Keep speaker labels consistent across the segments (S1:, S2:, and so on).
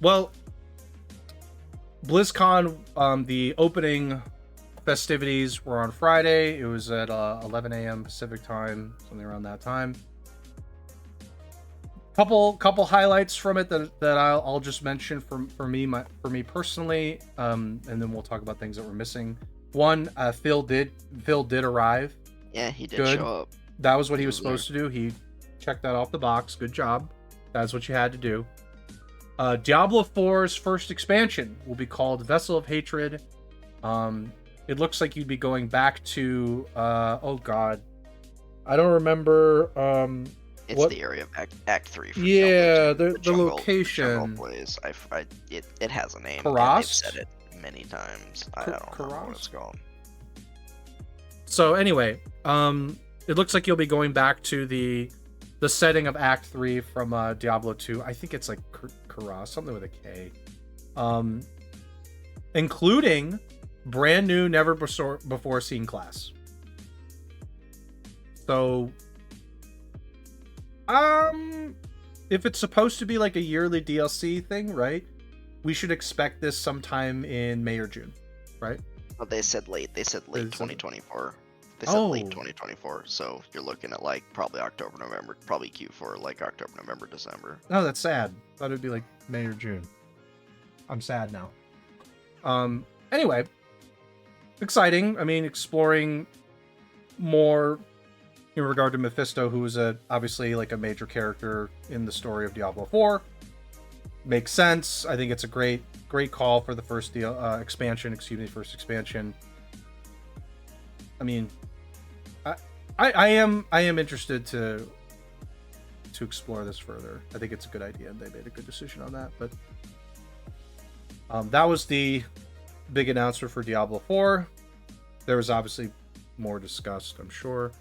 S1: Well, BlizzCon, the opening festivities were on Friday. It was at 11 a.m. Pacific time, something around that time. Couple highlights from it that I'll just mention for me personally, and then we'll talk about things that were missing. One, Phil did arrive.
S2: Yeah, he did
S1: Good.
S2: show up.
S1: That was what he was supposed to do. He checked that off the box. Good job. That's what you had to do. Diablo 4's first expansion will be called Vessel of Hatred. It looks like you'd be going back to oh god, I don't remember.
S2: It's
S1: what?
S2: The area of Act 3. For
S1: yeah,
S2: Diablo 2.
S1: the
S2: jungle,
S1: location.
S2: The jungle place. It has a name.
S1: Karast?
S2: They've said it many times. I don't know what it's called.
S1: So anyway, it looks like you'll be going back to the setting of Act 3 from Diablo 2. I think it's like Karast, something with a K. Including brand new, never before seen class. So, if it's supposed to be like a yearly DLC thing, right? We should expect this sometime in May or June, right?
S2: Well, they said late. They said late 2024. They said late 2024. So you're looking at like probably October, November, probably Q4, like October, November, December.
S1: Oh, that's sad. Thought it'd be like May or June. I'm sad now. Anyway, exciting. I mean, exploring more in regard to Mephisto, who is obviously like a major character in the story of Diablo 4. Makes sense. I think it's a great call for the first expansion. First expansion. I mean, I am interested to explore this further. I think it's a good idea, and they made a good decision on that. But that was the big announcement for Diablo 4. There was obviously more discussed, I'm sure.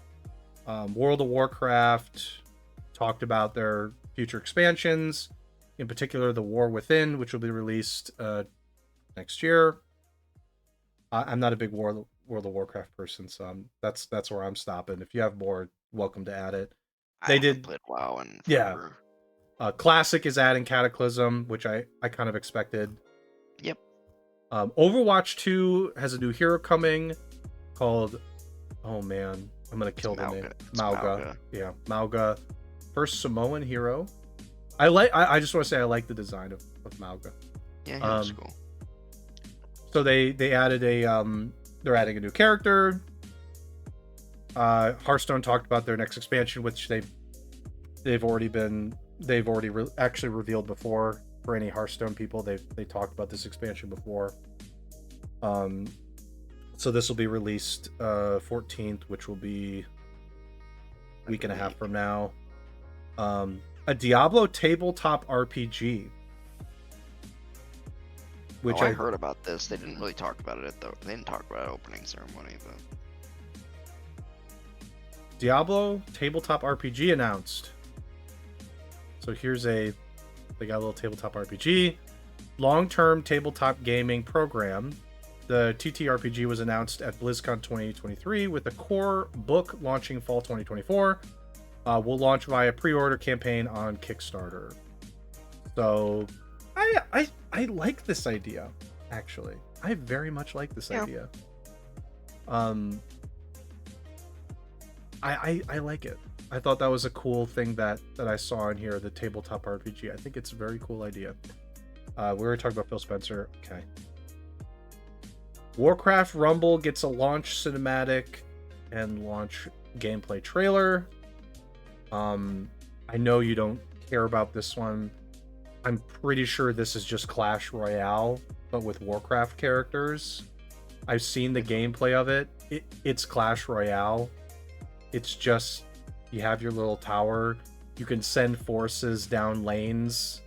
S1: World of Warcraft talked about their future expansions, in particular the War Within, which will be released next year. I'm not a big World of Warcraft person, so that's where I'm stopping. If you have more, welcome to add it.
S2: They did played WoW and
S1: forever. Classic is adding Cataclysm, which I kind of expected.
S2: Yep.
S1: Overwatch 2 has a new hero coming called, oh man, I'm gonna kill the name. Mauga. Yeah, Mauga. First Samoan hero. I just want to say I like the design of Mauga.
S2: Yeah, that's cool.
S1: So they added they're adding a new character. Hearthstone talked about their next expansion, which they've already actually revealed before. For any Hearthstone people, they talked about this expansion before. So this will be released 14th, which will be a week and a half from now. A Diablo tabletop RPG.
S2: Which I heard about this. They didn't really talk about it though. They didn't talk about opening ceremony, but
S1: Diablo tabletop RPG announced. So they got a little tabletop RPG, long-term tabletop gaming program. The TTRPG was announced at BlizzCon 2023 with a core book launching fall 2024. Will launch via pre-order campaign on Kickstarter. So I like this idea, actually. I very much like this idea. I like it. I thought that was a cool thing that I saw in here, the tabletop RPG. I think it's a very cool idea. We were talking about Phil Spencer. Okay. Warcraft Rumble gets a launch cinematic and launch gameplay trailer. I know you don't care about this one. I'm pretty sure this is just Clash Royale, but with Warcraft characters. I've seen the gameplay of it. It's Clash Royale. It's just, you have your little tower. You can send forces down lanes.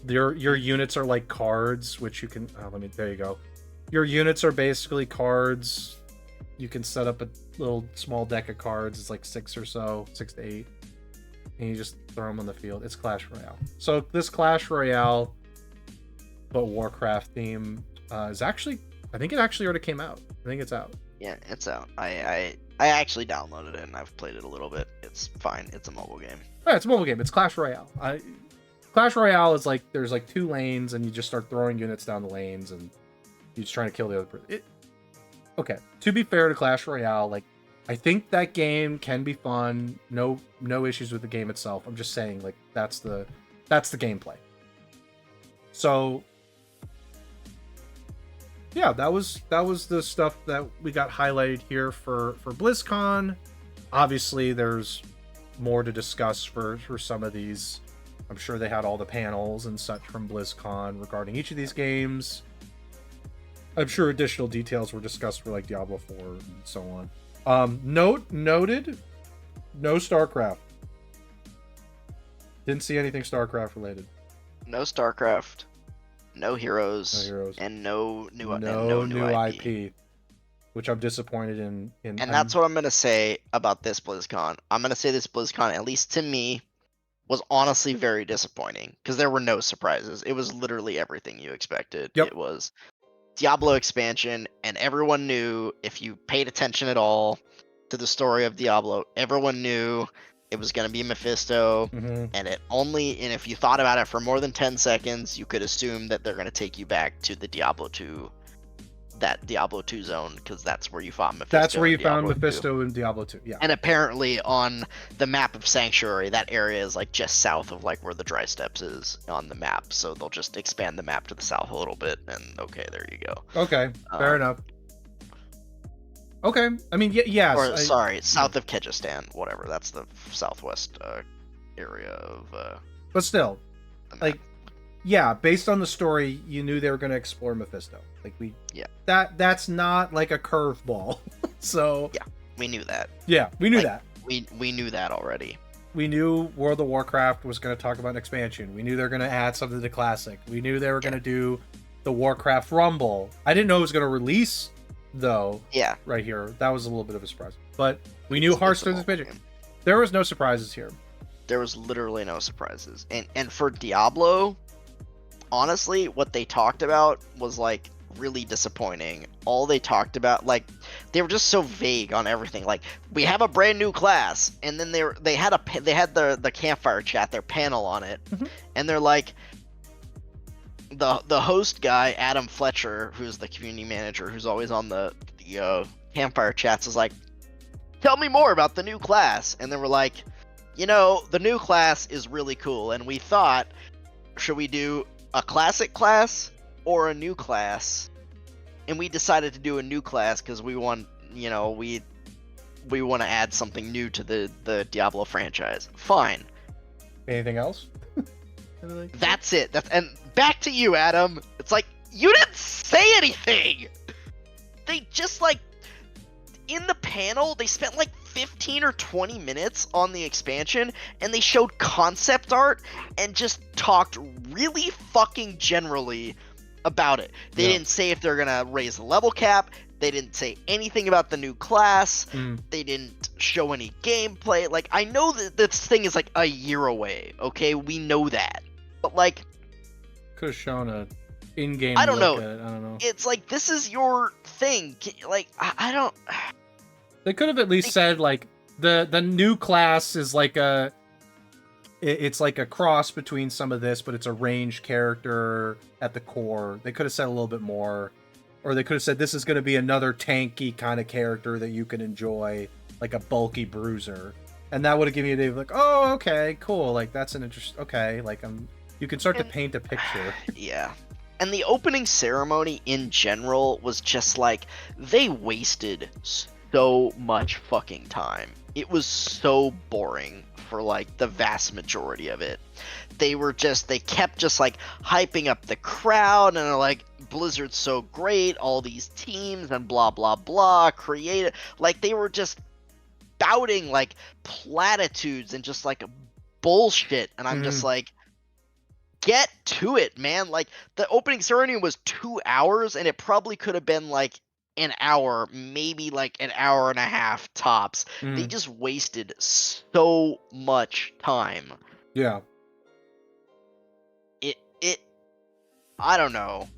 S1: Your units are like cards, which you can... there you go. Your units are basically cards. You can set up a little small deck of cards. It's like 6 to 8. And you just throw them on the field. It's Clash Royale. So this Clash Royale, but Warcraft theme, is actually... I think it actually already came out. I think it's out.
S2: Yeah, it's out. I actually downloaded it and I've played it a little bit. It's fine. It's a mobile game.
S1: Yeah, it's a mobile game. It's Clash Royale. Clash Royale is like there's like 2 lanes and you just start throwing units down the lanes and you're just trying to kill the other person. Okay, to be fair to Clash Royale, like I think that game can be fun. No issues with the game itself. I'm just saying like that's the gameplay. So yeah, that was the stuff that we got highlighted here for BlizzCon. Obviously, there's more to discuss for some of these. I'm sure they had all the panels and such from BlizzCon regarding each of these games. I'm sure additional details were discussed for like Diablo 4 and so on. Noted, no StarCraft. Didn't see anything StarCraft related.
S2: No StarCraft, no Heroes, and no new IP.
S1: Which I'm disappointed in.
S2: And that's what I'm gonna say about this BlizzCon. I'm gonna say this BlizzCon, at least to me, was honestly very disappointing because there were no surprises. It was literally everything you expected.
S1: Yep.
S2: It was Diablo expansion, and everyone knew, if you paid attention at all to the story of Diablo, everyone knew it was going to be Mephisto, and if you thought about it for more than 10 seconds, you could assume that they're going to take you back to the Diablo 2 zone, because that's where you fought Mephisto.
S1: That's where you found Mephisto in Diablo 2, yeah.
S2: And apparently on the map of Sanctuary, that area is like just south of like where the Dry Steppes is on the map, so they'll just expand the map to the south a little bit, and okay, there you go.
S1: Okay, fair enough. Okay, I mean, yes.
S2: Or, sorry, south of Kyrgyzstan, whatever, that's the southwest area of...
S1: but still, like... Yeah, based on the story, you knew they were going to explore Mephisto. Like that's not like a curveball. So
S2: yeah, we knew that.
S1: Yeah, we knew that.
S2: We knew that already.
S1: We knew World of Warcraft was going to talk about an expansion. We knew they were going to add something to Classic. We knew they were going to do the Warcraft Rumble. I didn't know it was going to release though.
S2: Yeah,
S1: right here, that was a little bit of a surprise. But we knew Hearthstone's expansion. There was no surprises here.
S2: There was literally no surprises, and for Diablo. Honestly, what they talked about was like really disappointing. All they talked about, like, they were just so vague on everything. Like, we have a brand new class, and then they had the campfire chat, their panel on it, and they're like, the host guy, Adam Fletcher, who's the community manager, who's always on the campfire chats, is like, tell me more about the new class. And then we're like, the new class is really cool, and we thought, should we do a classic class or a new class? And we decided to do a new class because we want to add something new to the Diablo franchise. Fine.
S1: Anything else?
S2: That's it. And back to you, Adam. It's like, you didn't say anything. They just like, in the panel, they spent like 15 or 20 minutes on the expansion, and they showed concept art and just talked really fucking generally about it. They didn't say if they're gonna raise the level cap. They didn't say anything about the new class. They didn't show any gameplay. Like, I know that this thing is like a year away, okay? We know that. But like,
S1: could have shown a in-game
S2: I don't know.
S1: I don't know.
S2: It's like, this is your thing. Like, I don't...
S1: They could have at least said, like, the new class is like it's like a cross between some of this, but it's a ranged character at the core. They could have said a little bit more. Or they could have said this is going to be another tanky kind of character that you can enjoy, like a bulky bruiser. And that would have given you the like, oh, okay, cool. Like, that's an interest. Okay, like, you can start to paint a picture.
S2: Yeah. And the opening ceremony in general was just like, they wasted so much fucking time. It was so boring for like the vast majority of it. They kept just like hyping up the crowd, and they're like, Blizzard's so great, all these teams and blah blah blah, creative. Like, they were just spouting like platitudes and just like bullshit, and I'm just like, get to it, man. Like, the opening ceremony was 2 hours, and it probably could have been like an hour, maybe like an hour and a half tops. They just wasted so much time.
S1: Yeah.
S2: It I don't know.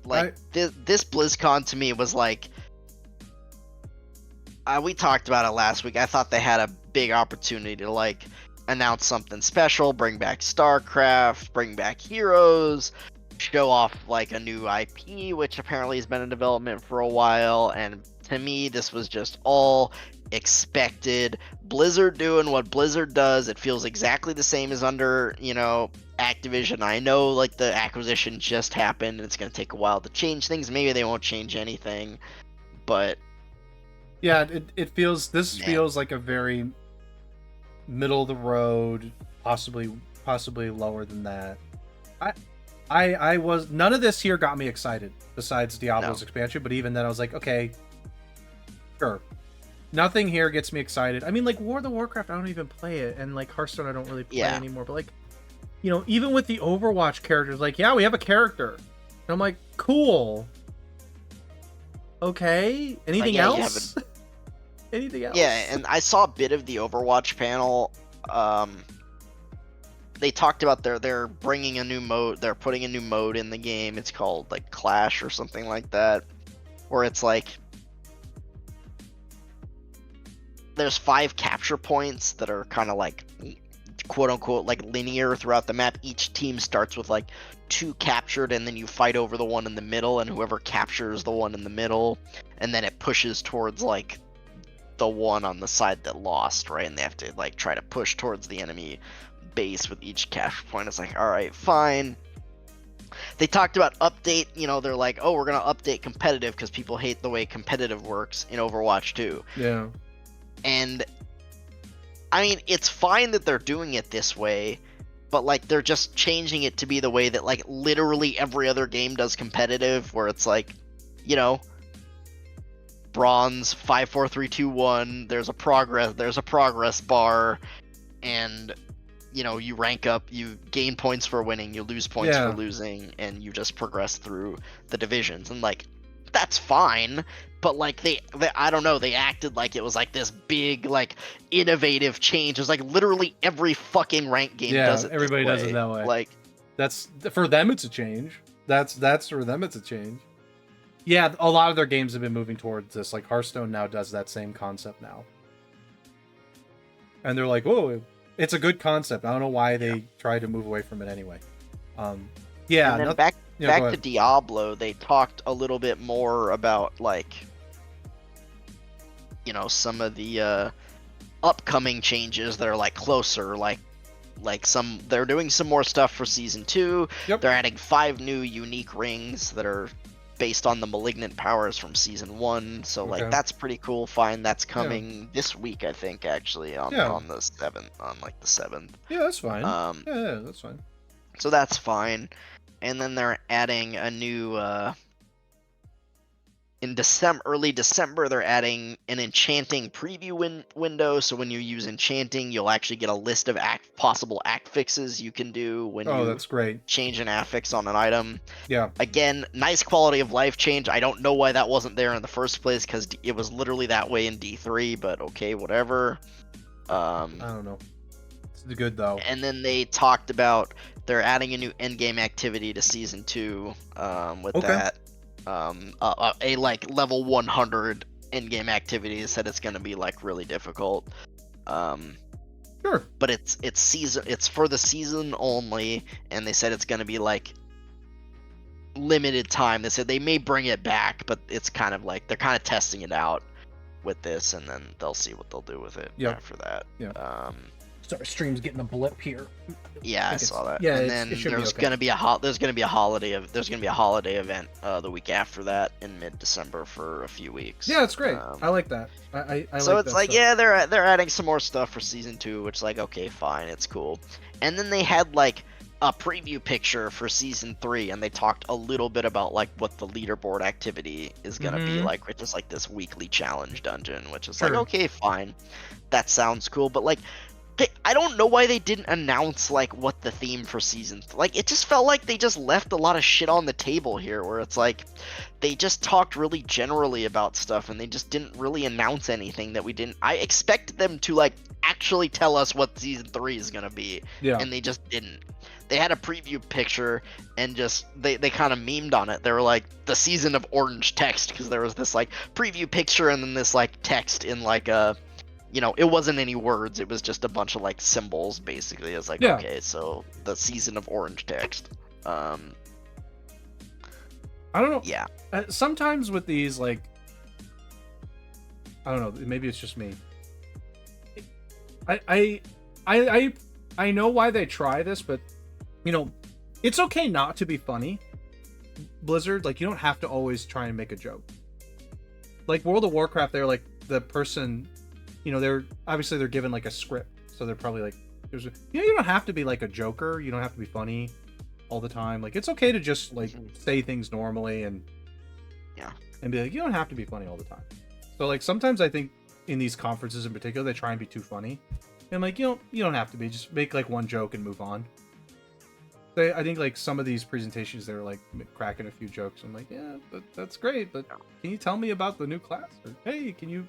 S2: Like, this BlizzCon to me was like, we talked about it last week. I thought they had a big opportunity to like announce something special, bring back StarCraft, bring back Heroes, show off like a new IP, which apparently has been in development for a while. And to me, this was just all expected. Blizzard doing what Blizzard does. It feels exactly the same as under, Activision. I know like the acquisition just happened and it's going to take a while to change things. Maybe they won't change anything, but
S1: yeah, it feels
S2: Man.
S1: feels like a very middle of the road, possibly lower than that. I was none of this here got me excited besides Diablo's expansion, but even then I was like, okay, sure. Nothing here gets me excited. I mean, like World of Warcraft, I don't even play it, and like Hearthstone, I don't really play anymore. But like, even with the Overwatch characters, like, yeah, we have a character, and I'm like, cool. Okay, anything else? Anything else?
S2: Yeah, and I saw a bit of the Overwatch panel. They talked about they're bringing a new mode. They're putting a new mode in the game. It's called like Clash or something like that, where it's like there's 5 capture points that are kind of like quote unquote like linear throughout the map. Each team starts with like 2 captured, and then you fight over the one in the middle, and whoever captures the one in the middle, and then it pushes towards like the one on the side that lost, right? And they have to like try to push towards the enemy base with each capture point. It's like, all right, fine. They talked about update, they're like, oh, we're gonna update competitive because people hate the way competitive works in Overwatch 2.
S1: Yeah.
S2: And I mean, it's fine that they're doing it this way, but like they're just changing it to be the way that like literally every other game does competitive, where it's like, bronze 5 4 3 2 1, there's a progress bar, and you rank up, you gain points for winning, you lose points for losing, and you just progress through the divisions. And like that's fine, but like they I don't know, they acted like it was like this big like innovative change. It was like literally every fucking ranked game does it.
S1: Everybody does it that way.
S2: Like
S1: that's for them, it's a change. That's for them, it's a change. Yeah, a lot of their games have been moving towards this. Like Hearthstone now does that same concept now, and they're like, "Whoa, it's a good concept." I don't know why they try to move away from it anyway. Yeah.
S2: And then back to Diablo, they talked a little bit more about like, some of the upcoming changes that are like closer, like they're doing some more stuff for season 2.
S1: Yep.
S2: They're adding 5 new unique rings that are based on the malignant powers from season 1. So like that's pretty cool. Fine, that's coming this week, I think, actually on the 7th, on like the 7th.
S1: Yeah, that's fine. Yeah, that's fine.
S2: So that's fine. And then they're adding a new in early December, they're adding an enchanting preview window. So when you use enchanting, you'll actually get a list of possible act fixes you can do when
S1: that's great.
S2: Change an affix on an item.
S1: Yeah.
S2: Again, nice quality of life change. I don't know why that wasn't there in the first place, because it was literally that way in D3, but okay, whatever.
S1: I don't know. It's good though.
S2: And then they talked about they're adding a new endgame activity to season 2 with that. A like level 100 in-game activity. Said it's going to be like really difficult.
S1: Sure.
S2: But it's for the season only, and they said it's going to be like limited time. They said they may bring it back, but it's kind of like they're kind of testing it out with this, and then they'll see what they'll do with it after that.
S1: Yeah. Sorry, stream's getting a blip here.
S2: Yeah, I saw that.
S1: Yeah,
S2: and then there's gonna be a holiday event the week after that in mid-December for a few weeks.
S1: Yeah, that's great. I like that. I
S2: so
S1: like
S2: it's
S1: that
S2: like
S1: stuff.
S2: they're adding some more stuff for season 2, which is like, okay, fine, it's cool. And then they had like a preview picture for season 3, and they talked a little bit about like what the leaderboard activity is gonna be like, which is like this weekly challenge dungeon, which is like, okay, fine, that sounds cool, but like I don't know why they didn't announce like what the theme for season like it just felt like they just left a lot of shit on the table here, where it's like they just talked really generally about stuff and they just didn't really announce anything that we didn't. I expected them to like actually tell us what season 3 is gonna be, and they just didn't. They had a preview picture and just they kind of memed on it. They were like the season of orange text, because there was this like preview picture and then this like text in like a you know, it wasn't any words. It was just a bunch of like symbols, basically. It's like,
S1: Yeah.
S2: okay, so the season of orange text.
S1: I don't know.
S2: Yeah.
S1: Sometimes with these, like, I don't know. Maybe it's just me. I know why they try this, but you know, it's okay not to be funny. Blizzard, like, you don't have to always try and make a joke. Like World of Warcraft, they're like the person, you know, they're given like a script, so they're probably like, you don't have to be like a joker. You don't have to be funny all the time. Like, it's okay to just like say things normally and be like, you don't have to be funny all the time. So like sometimes I think in these conferences in particular, they try and be too funny. And like, you don't have to be. Just make like one joke and move on. I think like some of these presentations, they're like cracking a few jokes. I'm like, yeah, that's great, but can you tell me about the new class? Or hey, can you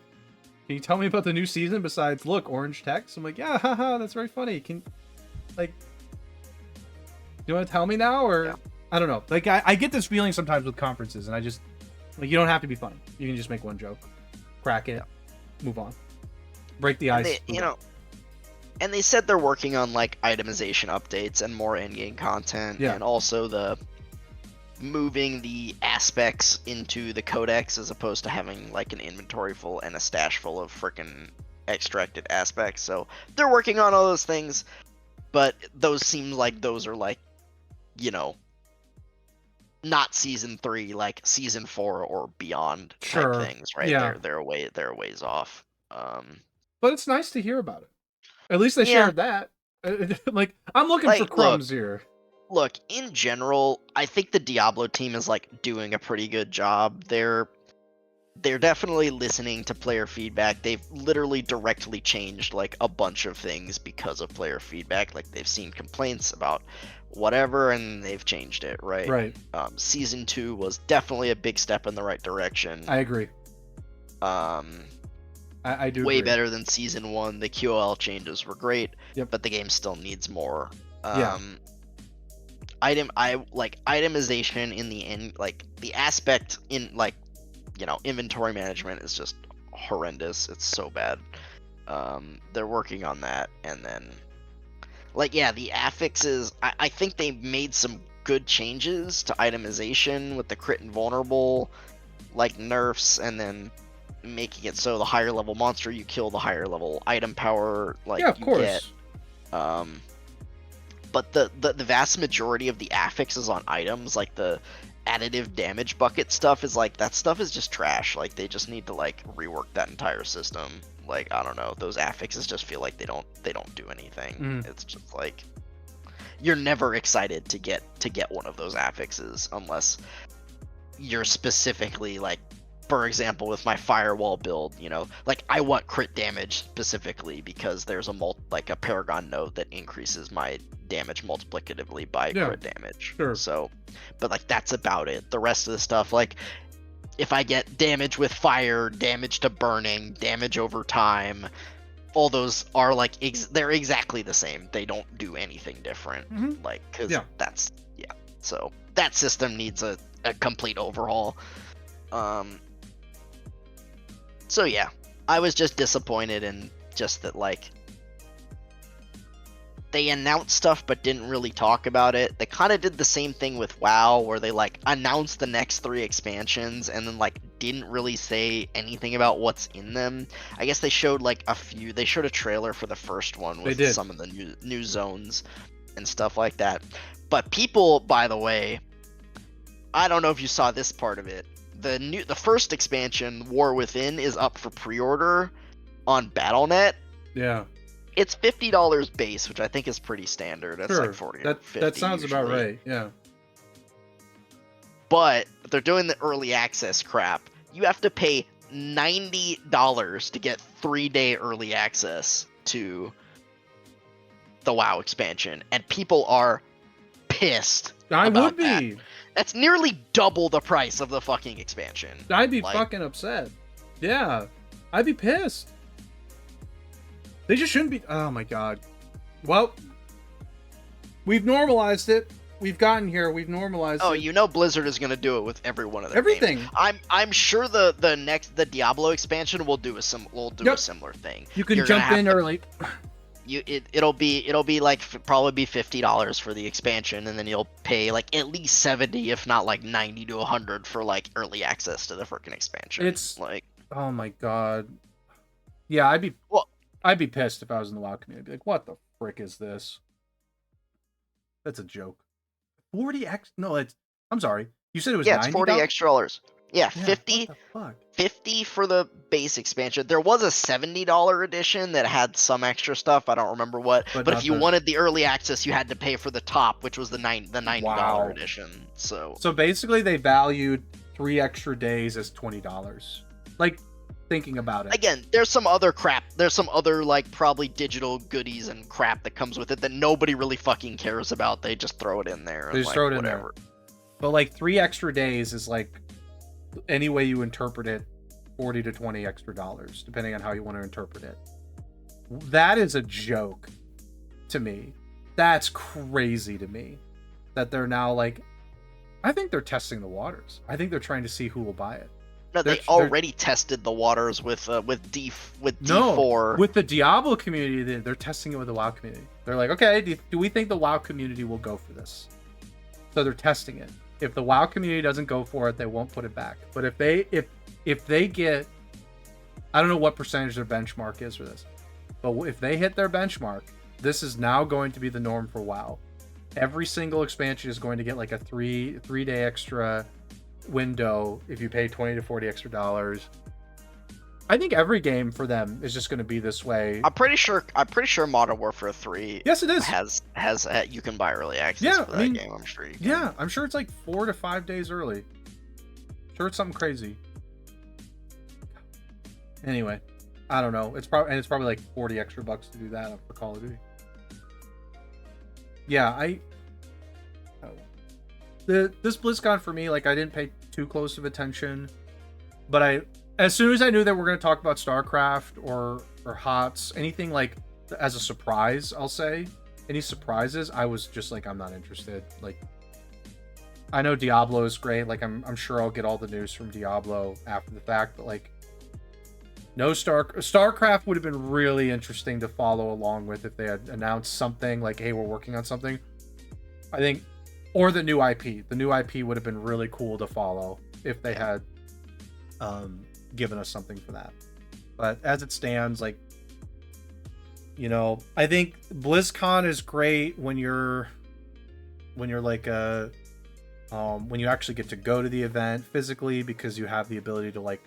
S1: tell me about the new season besides look orange text? I'm like, yeah, haha, that's very funny. Can like, do you want to tell me now or I don't know. Like I get this feeling sometimes with conferences, and I just like, you don't have to be funny. You can just make one joke, crack it, move on, break the ice.
S2: And they said they're working on like itemization updates and more in-game content, and also the moving the aspects into the codex as opposed to having like an inventory full and a stash full of freaking extracted aspects. So they're working on all those things, but those seem like those are like, you know, not season 3, like season 4 or beyond type things, right?
S1: Yeah.
S2: They're a ways off.
S1: But it's nice to hear about it. At least they shared that. Like, I'm looking for crumbs here.
S2: Look, in general, I think the Diablo team is like doing a pretty good job. They're definitely listening to player feedback. They've literally directly changed like a bunch of things because of player feedback. Like they've seen complaints about whatever and they've changed it, right?
S1: Right.
S2: Season 2 was definitely a big step in the right direction.
S1: I agree. I do
S2: way
S1: agree.
S2: better than season 1. The QOL changes were great, but the game still needs more. Itemization in the end, like the aspect in like, you know, inventory management is just horrendous. It's so bad. They're working on that, and then like the affixes, I think they made some good changes to itemization with the crit and vulnerable like nerfs, and then making it so the higher level monster you kill, the higher level item power like
S1: of course.
S2: But the vast majority of the affixes on items, like the additive damage bucket stuff, is like, that stuff is just trash. Like they just need to like rework that entire system. Like, I don't know, those affixes just feel like they don't do anything. It's just like, you're never excited to get one of those affixes unless you're specifically like, for example, with my firewall build, you know, like I want crit damage specifically because there's a Paragon node that increases my damage multiplicatively by crit damage.
S1: Sure.
S2: So, but like that's about it. The rest of the stuff, like if I get damage with fire, damage to burning, damage over time, all those are like they're exactly the same. They don't do anything different. Like, because that's So that system needs a complete overhaul. So yeah, I was just disappointed in just that, like, they announced stuff but didn't really talk about it. They kind of did the same thing with WoW, where they like announced the next 3 expansions and then like didn't really say anything about what's in them. I guess they showed like a few. They showed a trailer for the first one with some of the new zones and stuff like that. But people, by the way, I don't know if you saw this part of it. The first expansion, War Within, is up for pre-order on BattleNet.
S1: Yeah.
S2: It's $50 base, which I think is pretty standard. That's like 40 or 50.
S1: That sounds
S2: usually.
S1: about right. Yeah.
S2: But they're doing the early access crap. You have to pay $90 to get 3-day early access to the WoW expansion, and people are pissed.
S1: I would be.
S2: That's nearly double the price of the fucking expansion.
S1: I'd be fucking upset. Yeah. I'd be pissed. They just shouldn't be. Oh my god. Well, we've normalized it. we've gotten here. We've normalized.
S2: Oh,
S1: it.
S2: you know Blizzard is gonna do it with every one of their
S1: Everything.
S2: games. I'm sure the Diablo expansion will do a similar thing.
S1: You can
S2: You're
S1: jump in early.
S2: It'll be like probably be $50 for the expansion, and then you'll pay like at least 70, if not like 90 to 100 for like early access to the freaking expansion.
S1: It's
S2: like,
S1: oh my god. Yeah, I'd be pissed if I was in the WoW community. I'd be like, what the frick is this? That's a joke. 40x? No, I'm sorry. You said it was
S2: yeah, it's
S1: $90?
S2: 40 extra dollars. Yeah, 50.
S1: What the fuck?
S2: 50 for the base expansion. There was a $70 edition that had some extra stuff. I don't remember what. But if you wanted the early access, you had to pay for the top, which was the $90 edition. So
S1: basically, they valued 3 extra days as $20. Like, thinking about it.
S2: Again, there's some other crap. There's some other like probably digital goodies and crap that comes with it that nobody really fucking cares about. They just throw it in there.
S1: They just throw it in there. But like 3 extra days is like, any way you interpret it, 40 to 20 extra dollars, depending on how you want to interpret it. That is a joke to me. That's crazy to me that they're now like, I think they're testing the waters. I think they're trying to see who will buy it.
S2: No, they already tested the waters with D4.
S1: No, with the Diablo community, they're testing it with the WoW community. They're like, okay, do we think the WoW community will go for this? So they're testing it. If the WoW community doesn't go for it, they won't put it back. But if they get, I don't know what percentage their benchmark is for this, but if they hit their benchmark, this is now going to be the norm for WoW. Every single expansion is going to get like a three-day extra window if you pay 20 to 40 extra dollars. I think every game for them is just going to be this way.
S2: I'm pretty sure Modern Warfare 3
S1: yes, it is.
S2: has you can buy early access for that game. I'm sure you can.
S1: Yeah, I'm sure it's like 4 to 5 days early. Sure, it's something crazy. Anyway, I don't know. It's probably like 40 extra bucks to do that for Call of Duty. Yeah, this BlizzCon for me, like, I didn't pay too close of attention, but as soon as I knew that we're going to talk about StarCraft or HOTS, anything like as a surprise, I'll say, any surprises, I was just like, I'm not interested. Like, I know Diablo is great. Like, I'm sure I'll get all the news from Diablo after the fact, but like, no StarCraft would have been really interesting to follow along with if they had announced something like, hey, we're working on something. I think, or the new IP. The new IP would have been really cool to follow if they had given us something for that. But as it stands, like, you know, I think BlizzCon is great when you're like when you actually get to go to the event physically, because you have the ability to like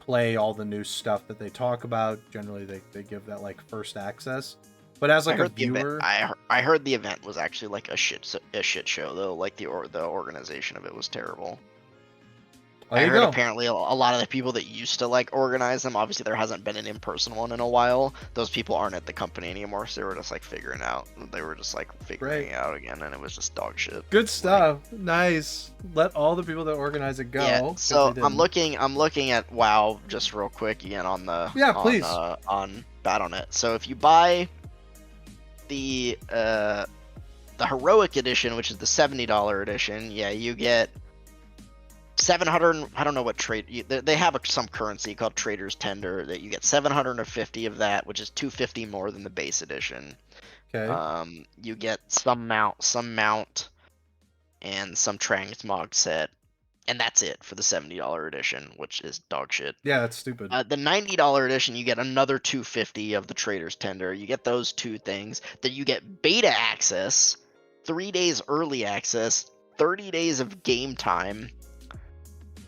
S1: play all the new stuff that they talk about. Generally they give that like first access. But as like a viewer,
S2: I heard the event was actually like a shit show though. Like the organization of it was terrible. I heard apparently a lot of the people that used to like organize them, obviously there hasn't been an in-person one in a while. Those people aren't at the company anymore, so they were just like figuring out. They were just like figuring it out again, and it was just dog shit.
S1: Good stuff. Like, nice. Let all the people that organize it go.
S2: Yeah. So I'm looking at WoW just real quick again on the
S1: please
S2: on Battle.net. So if you buy the heroic edition, which is the $70 edition, yeah, you get 700. I don't know what trade they have some currency called Trader's Tender that you get 750 of that, which is 250 more than the base edition.
S1: Okay.
S2: You get some mount, and some transmog set, and that's it for the $70 edition, which is dog shit.
S1: Yeah, that's stupid.
S2: The $90 edition, you get another 250 of the Trader's Tender. You get those two things. Then you get beta access, 3 days early access, 30 days of game time,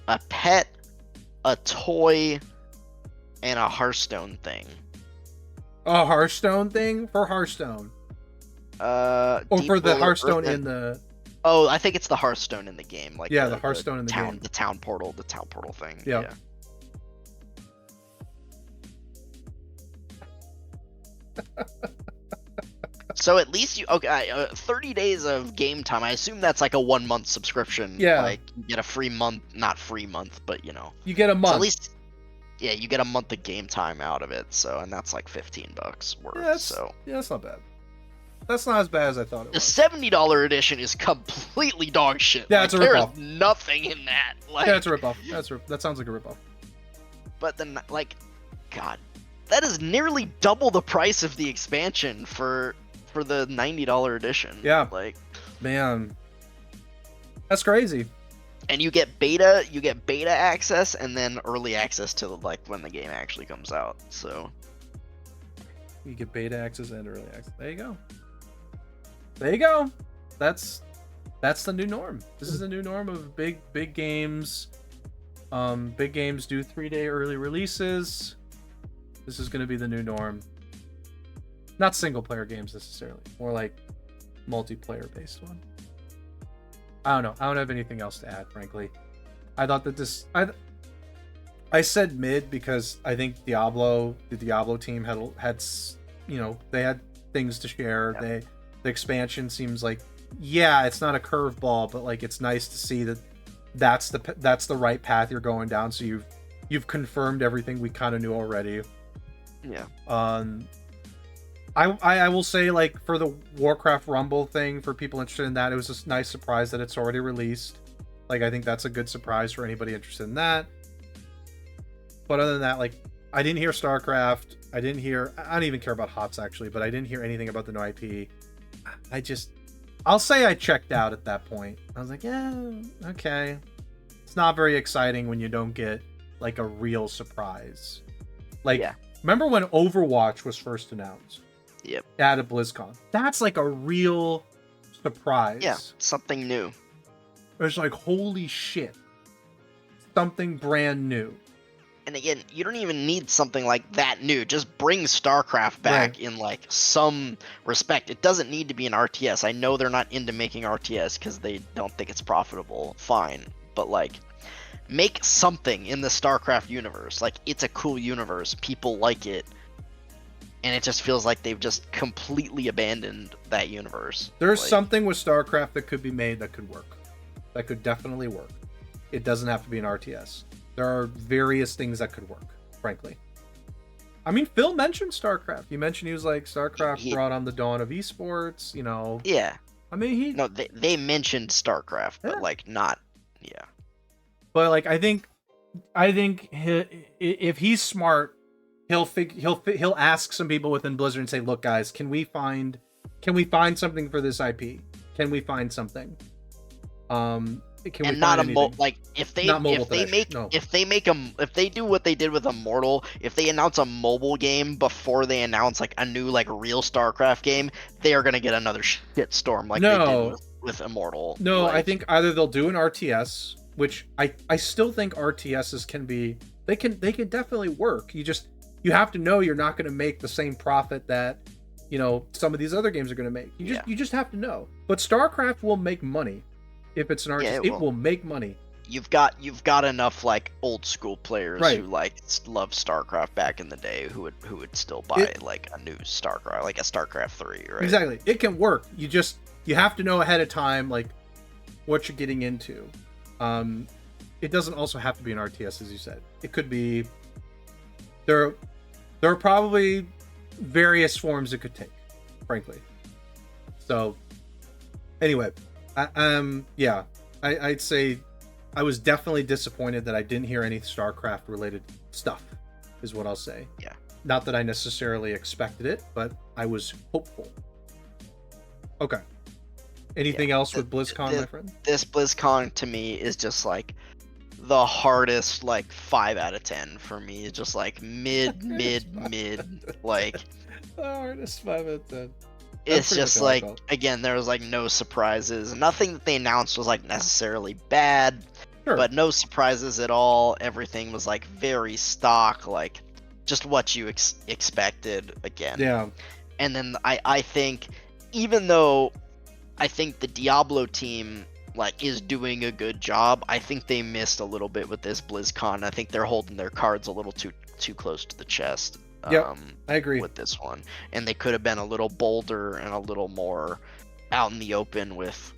S2: a pet, a toy, and a Hearthstone thing.
S1: A Hearthstone thing for Hearthstone? Or for the Hearthstone in the...
S2: Oh, I think it's the Hearthstone in the game. Like
S1: yeah, the Hearthstone in the
S2: game.
S1: game.
S2: The town portal thing.
S1: Yeah.
S2: So at least 30 days of game time. I assume that's like a 1 month subscription.
S1: Yeah.
S2: Like you get a free month, not free month, but you know.
S1: You get a month.
S2: So at least, yeah, you get a month of game time out of it. So, and that's like $15 worth.
S1: Yeah, that's not bad. That's not as bad as I thought it
S2: The
S1: was.
S2: $70 edition is completely dog shit.
S1: Yeah,
S2: like,
S1: it's a
S2: there
S1: ripoff.
S2: is nothing in that. Like,
S1: Yeah, it's a ripoff. That sounds like a ripoff.
S2: but then, like, God, that is nearly double the price of the expansion for the $90 edition.
S1: Yeah.
S2: Like,
S1: Man, that's crazy.
S2: and you get beta access and then early access to like when the game actually comes out. So
S1: You get beta access and early access. There you go. There you go. That's the new norm. This is the new norm of big games. Big games do 3-day early releases. This is going to be the new norm. Not single player games necessarily, more like multiplayer based one. I don't know. I don't have anything else to add, frankly. I thought that I said mid because I think the Diablo team had they had things to share.
S2: Yeah.
S1: The expansion seems like, yeah, it's not a curveball, but like it's nice to see that that's the right path you're going down. So you've confirmed everything we kind of knew already.
S2: yeah.
S1: I will say, like, for the Warcraft Rumble thing, for people interested in that, it was a nice surprise that it's already released. Like, I think that's a good surprise for anybody interested in that. But other than that, like, I didn't hear StarCraft. I don't even care about HOTS, actually, but I didn't hear anything about the new IP. I'll say I checked out at that point. I was like, yeah, okay. It's not very exciting when you don't get, like, a real surprise. Like,
S2: Yeah.
S1: Remember when Overwatch was first announced?
S2: Yep.
S1: At a BlizzCon. That's like a real surprise.
S2: Yeah, something new.
S1: It's like, holy shit. Something brand new.
S2: And again, you don't even need something like that new. Just bring StarCraft back in like some respect. It doesn't need to be an RTS. I know they're not into making RTS because they don't think it's profitable. Fine. But like, make something in the StarCraft universe. Like, it's a cool universe. People like it. And it just feels like they've just completely abandoned that universe.
S1: There's
S2: like,
S1: something with StarCraft that could be made that could work. That could definitely work. It doesn't have to be an RTS. There are various things that could work, frankly. I mean, Phil mentioned StarCraft. You mentioned he was like, StarCraft brought on the dawn of esports, you know.
S2: Yeah.
S1: I mean,
S2: No, they mentioned StarCraft, but like not, yeah.
S1: But like, I think if he's smart, he'll ask some people within Blizzard and say, look, guys, can we find something for this IP? Can we find something?
S2: And not a like if they do what they did with Immortal, if they announce a mobile game before they announce like a new like real StarCraft game, they are gonna get another shitstorm like they did with Immortal.
S1: No,
S2: like,
S1: I think either they'll do an RTS, which I still think RTSs can definitely work. You have to know you're not going to make the same profit that, you know, some of these other games are going to make. You just have to know. But StarCraft will make money if it's an RTS.
S2: Yeah,
S1: it will make money.
S2: You've got enough like old school players who like love StarCraft back in the day who would still buy like a new StarCraft, like a StarCraft 3, right?
S1: Exactly. It can work. You have to know ahead of time like what you're getting into. It doesn't also have to be an RTS, as you said. It could be there are probably various forms it could take, frankly. So anyway, I'd say I was definitely disappointed that I didn't hear any StarCraft related stuff, is what I'll say.
S2: Yeah.
S1: Not that I necessarily expected it, but I was hopeful. Okay. Anything else with BlizzCon, my friend?
S2: This BlizzCon to me is just like the hardest like 5 out of 10 for me. It's just like mid like
S1: the hardest 5 out of 10.
S2: It's just like, again, there was like no surprises. Nothing that they announced was like necessarily bad, but no surprises at all. Everything was like very stock, like just what you expected again.
S1: Yeah.
S2: And then I think, even though I think the Diablo team like is doing a good job, I think they missed a little bit with this BlizzCon. I think they're holding their cards a little too close to the chest.
S1: Yeah, I agree
S2: with this one, and they could have been a little bolder and a little more out in the open with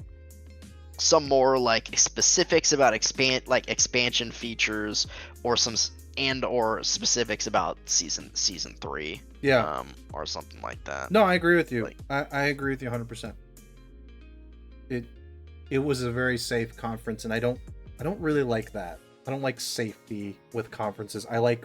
S2: some more like specifics about expansion features, or some and or specifics about season 3.
S1: Yeah.
S2: Or something like that.
S1: No, I agree with you.
S2: Like,
S1: I agree with you 100%. It was a very safe conference, and I don't really like that. I don't like safety with conferences. I like,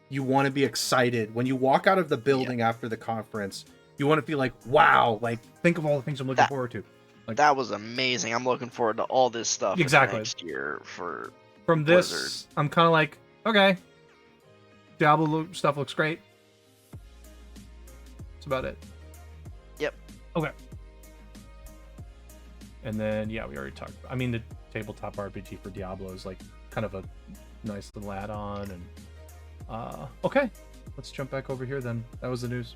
S1: you want to be excited when you walk out of the building after the conference. You want to feel like, wow, like think of all the things I'm looking forward to. Like,
S2: that was amazing. I'm looking forward to all this stuff next year for
S1: from
S2: Blizzard.
S1: This. I'm kind of like, okay, Diablo stuff looks great. That's about it.
S2: Yep.
S1: Okay. And then we already talked. I mean, the tabletop RPG for Diablo is like kind of a nice little add-on. And okay, let's jump back over here then. That was the news.